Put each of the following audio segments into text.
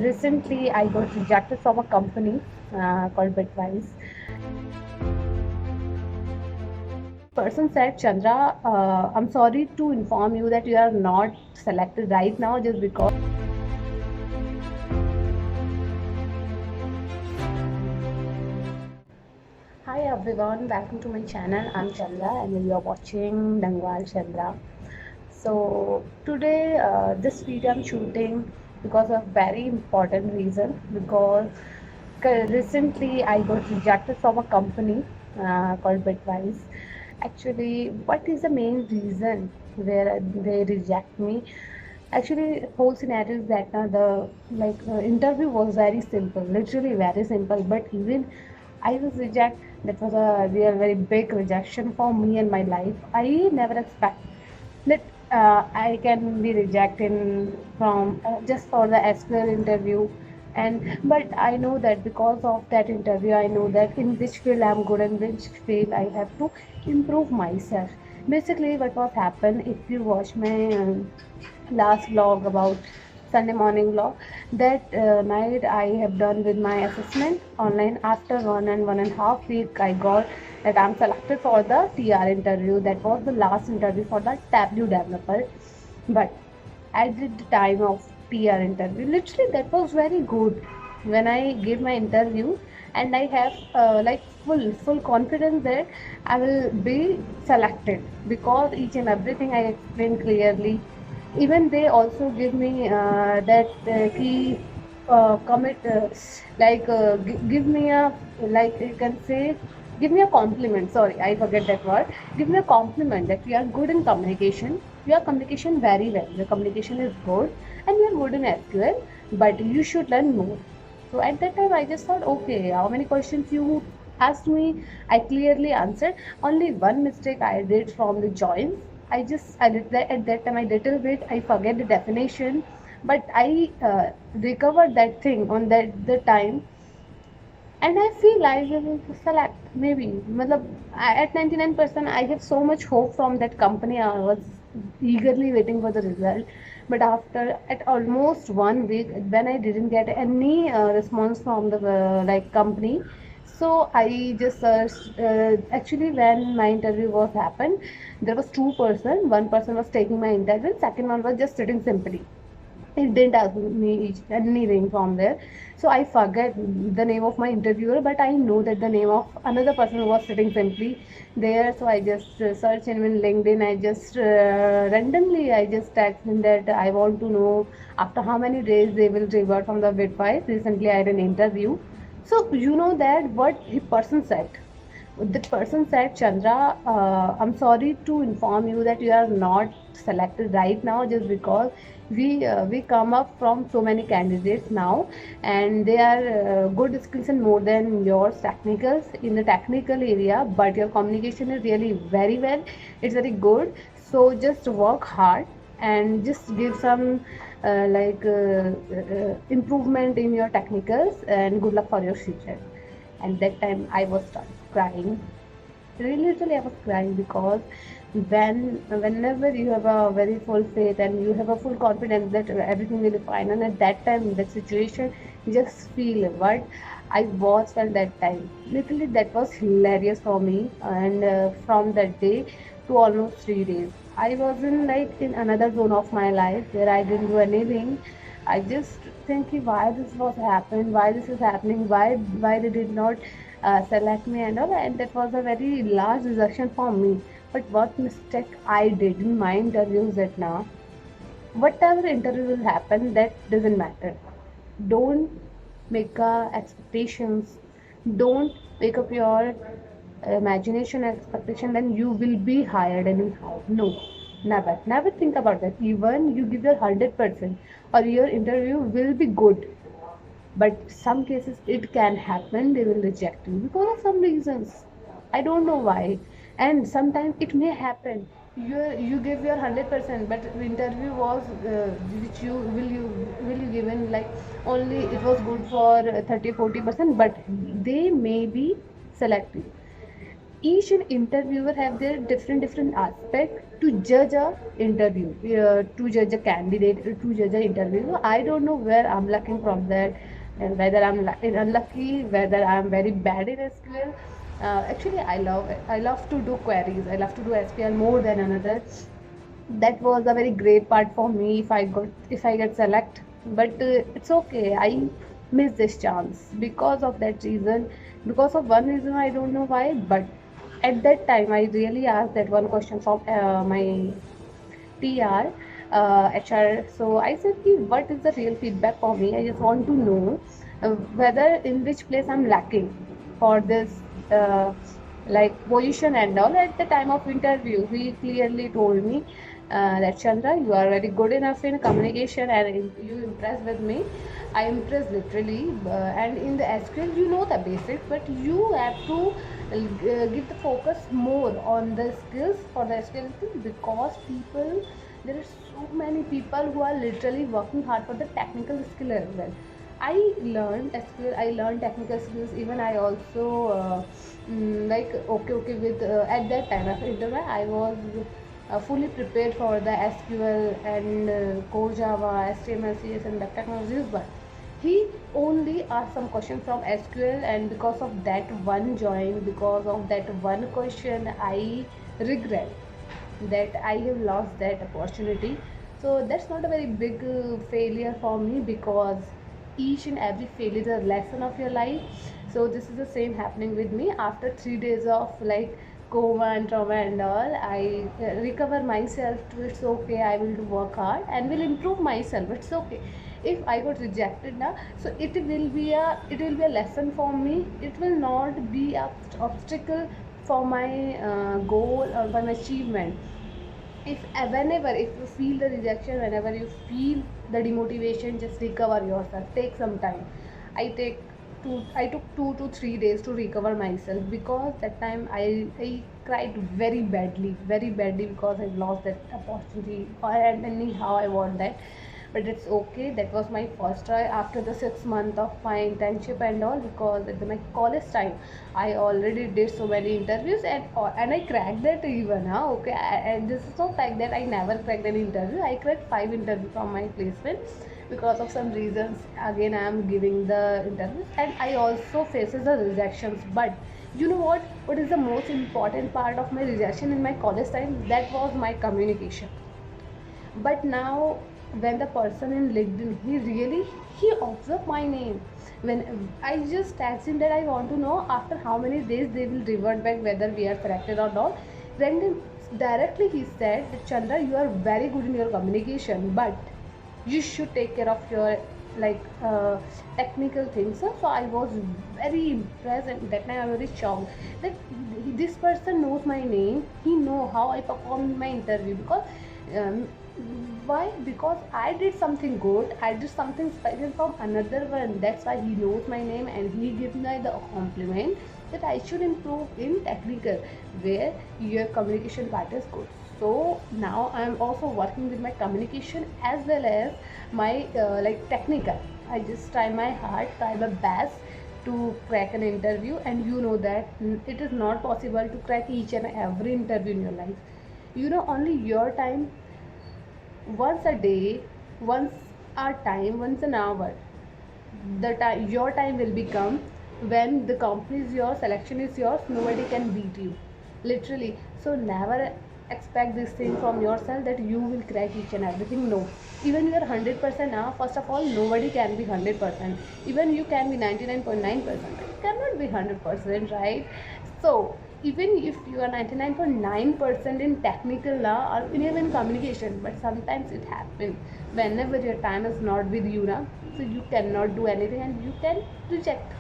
Recently, I got rejected from a company called Bitwise. Person said, Chandra, I'm sorry to inform you that you are not selected right now just because. Hi everyone, welcome to my channel. I'm Chandra and you are watching Dangwal Chandra. So today, this video I'm shooting because of very important reason because recently I got rejected from a company called Bitwise. Actually, what is the main reason where they reject me? Actually, whole scenario is that the interview was very simple, literally very simple. But even I was rejected. That was a real very big rejection for me and my life. I never expect that I can be rejected from just for the SQL interview. And but I know that because of that interview, I know that in which field I'm good and which field I have to improve myself. Basically, what was happened if you watch my last vlog about Sunday morning vlog, that night I have done with my assessment online. After 1.5 week, I got that I'm selected for the TR interview. That was the last interview for the Tableau developer. But at the time of TR interview, literally that was very good. When I gave my interview, and I have like full confidence that I will be selected because each and everything I explained clearly. Even they also give me that key commit give me a, like you can say, give me a compliment. Sorry, I forget that word. Give me a compliment that you are good in communication. Your communication very well. Your communication is good and you are good in SQL, but you should learn more. So at that time I just thought, okay, how many questions you asked me, I clearly answered. Only one mistake I did from the joins. I did that at that time. I little bit I forget the definition, but I recovered that thing on that the time, and I feel I will select maybe. Matlab, at 99% I have so much hope from that company. I was eagerly waiting for the result, but after at almost 1 week, when I didn't get any response from the company, so I just searched. Actually, when my interview was happened, there was two person. One person was taking my interview. Second one was just sitting simply. It didn't ask me anything from there. So I forget the name of my interviewer, but I know that the name of another person who was sitting simply there. So I just search him in LinkedIn. I just randomly I just text him that I want to know after how many days they will revert from the Bitwise. Recently I had an interview. So you know that what the person said. The person said, Chandra, I'm sorry to inform you that you are not selected right now just because we come up from so many candidates now, and they are good skills and more than yours technicals in the technical area, but your communication is really very well. It's very good. So just work hard and just give some improvement in your technicals, and good luck for your future. And that time I was started crying. Really, literally I was crying because whenever you have a very full faith and you have a full confidence that everything will be fine, and at that time in that situation you just feel what I was felt that time. Literally that was hilarious for me. And from that day to almost 3 days I was in in another zone of my life where I didn't do anything. I just thinking why this was happened, why this is happening, why they did not select me and all, and that was a very large rejection for me. But what mistake I did in my interviews that now, whatever interview will happen, that doesn't matter. Don't make expectations. Don't make up your imagination expectation. Then you will be hired anyhow. No, never think about that. Even you give your 100%, or your interview will be good, but some cases it can happen they will reject you because of some reasons. I don't know why. And sometimes it may happen you give your 100%, but the interview was which you given like only it was good for 30-40%, but they may be select you. each interviewer have their different aspect to judge a interview, to judge a candidate, to judge an interview. I don't know where I'm lacking from that, and whether I'm unlucky, whether I'm very bad in SQL. Actually, I love to do queries. I love to do SQL more than another. That was a very great part for me if I get select, but it's okay. I missed this chance because of that reason, because of one reason. I don't know why, but at that time I really asked that one question from my TR, HR. So I said, "Ki, what is the real feedback for me? I just want to know whether in which place I'm lacking for this like position and all." At the time of interview, he clearly told me that, "Chandra, you are very good enough in communication and you impressed with me." I impressed literally, and in the SQL you know the basics, but you have to give the focus more on the skills for the SQL thing, because people, there are so many people who are literally working hard for the technical skill as well. I learned SQL, I learned technical skills. Even I also like okay with at that time after interview I was fully prepared for the SQL and core Java, HTML, CS and web technologies, but he only asked some question from SQL, and because of that one join, because of that one question, I regret that I have lost that opportunity. So that's not a very big failure for me, because each and every failure is a lesson of your life. So this is the same happening with me. After 3 days of like coma and trauma and all, I recover myself to, it's okay, I will do work hard and will improve myself. It's okay. If I got rejected now, so it will be a lesson for me. It will not be a obstacle for my goal or for my achievement. Whenever if you feel the rejection, whenever you feel the demotivation, just recover yourself, take some time. I took 2 to 3 days to recover myself, because that time I cried very badly, because I lost that opportunity, and anyhow I want that. But it's okay. That was my first try after the 6 month of my internship and all, because at my college time I already did so many interviews, and I cracked that even. Huh? Okay, and this is not like that I never cracked an interview. I cracked 5 interviews from my placement. Because of some reasons, again I am giving the interviews, and I also faces the rejections. But you know what is the most important part of my rejection in my college time? That was my communication. But now, when the person in LinkedIn, he observed my name. When I just text him that I want to know after how many days they will revert back whether we are selected or not. Then directly he said, "Chandra, you are very good in your communication, but you should take care of your like technical things." So I was very impressed, and that night I was very shocked that this person knows my name. He know how I performed in my interview, because um, why? Because I did something good, I did something special from another one. That's why he knows my name, and he gives me the compliment that I should improve in technical, where your communication part is good. So now I'm also working with my communication as well as my like technical. I just try my hard, try my best to crack an interview, and you know that it is not possible to crack each and every interview in your life. You know, only your time, once a day, once a time, once an hour, the time, your time will become when the company is yours, selection is yours, nobody can beat you, literally. So never expect this thing from yourself that you will crack each and everything. No, even you are 100% now. First of all, nobody can be 100%. Even you can be 99.9%, but you cannot be 100%, right? So even if you are 99.9% in technical law or even communication, but sometimes it happens whenever your time is not with you now, so you cannot do anything and you can reject.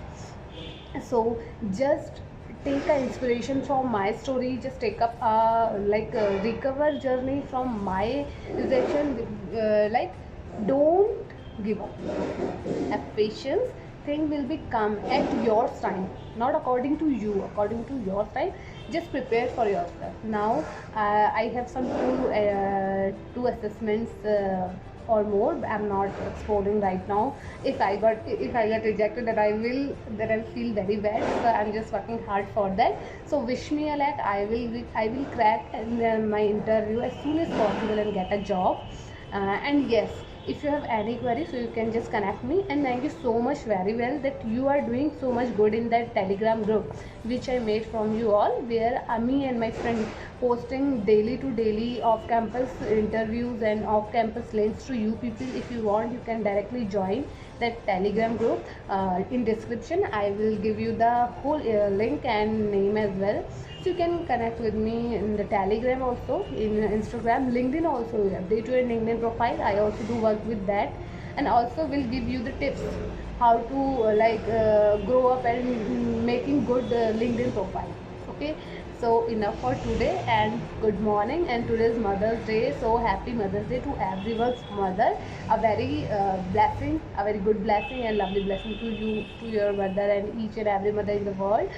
So just take a inspiration from my story, just take up a like a recover journey from my rejection. Like, don't give up, have patience. Thing will be come at your time, not according to you, according to your time. Just prepare for yourself. Now I have some two assessments for more. I'm not exploring right now. If I get rejected, that I'll feel very bad. So I'm just working hard for that. So wish me a luck. I will crack my interview as soon as possible and get a job. And yes, if you have any query, so you can just connect me. And thank you so much very well that you are doing so much good in that Telegram group which I made from you all, where me and my friend posting daily to daily off campus interviews and off campus links to you people. If you want, you can directly join that Telegram group. In description I will give you the whole link and name as well, so you can connect with me in the Telegram, also in Instagram, LinkedIn. Also update your LinkedIn profile. I also do work with that, and also will give you the tips how to grow up and making good LinkedIn profile. Okay, so enough for today, and good morning. And today's Mother's Day, so happy Mother's Day to everyone's mother. A very blessing, a very good blessing and lovely blessing to you, to your mother, and each and every mother in the world.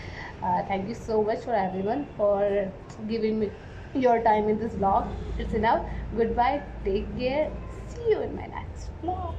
Thank you so much for everyone for giving me your time in this vlog. It's enough. Goodbye, take care, see you in my next vlog.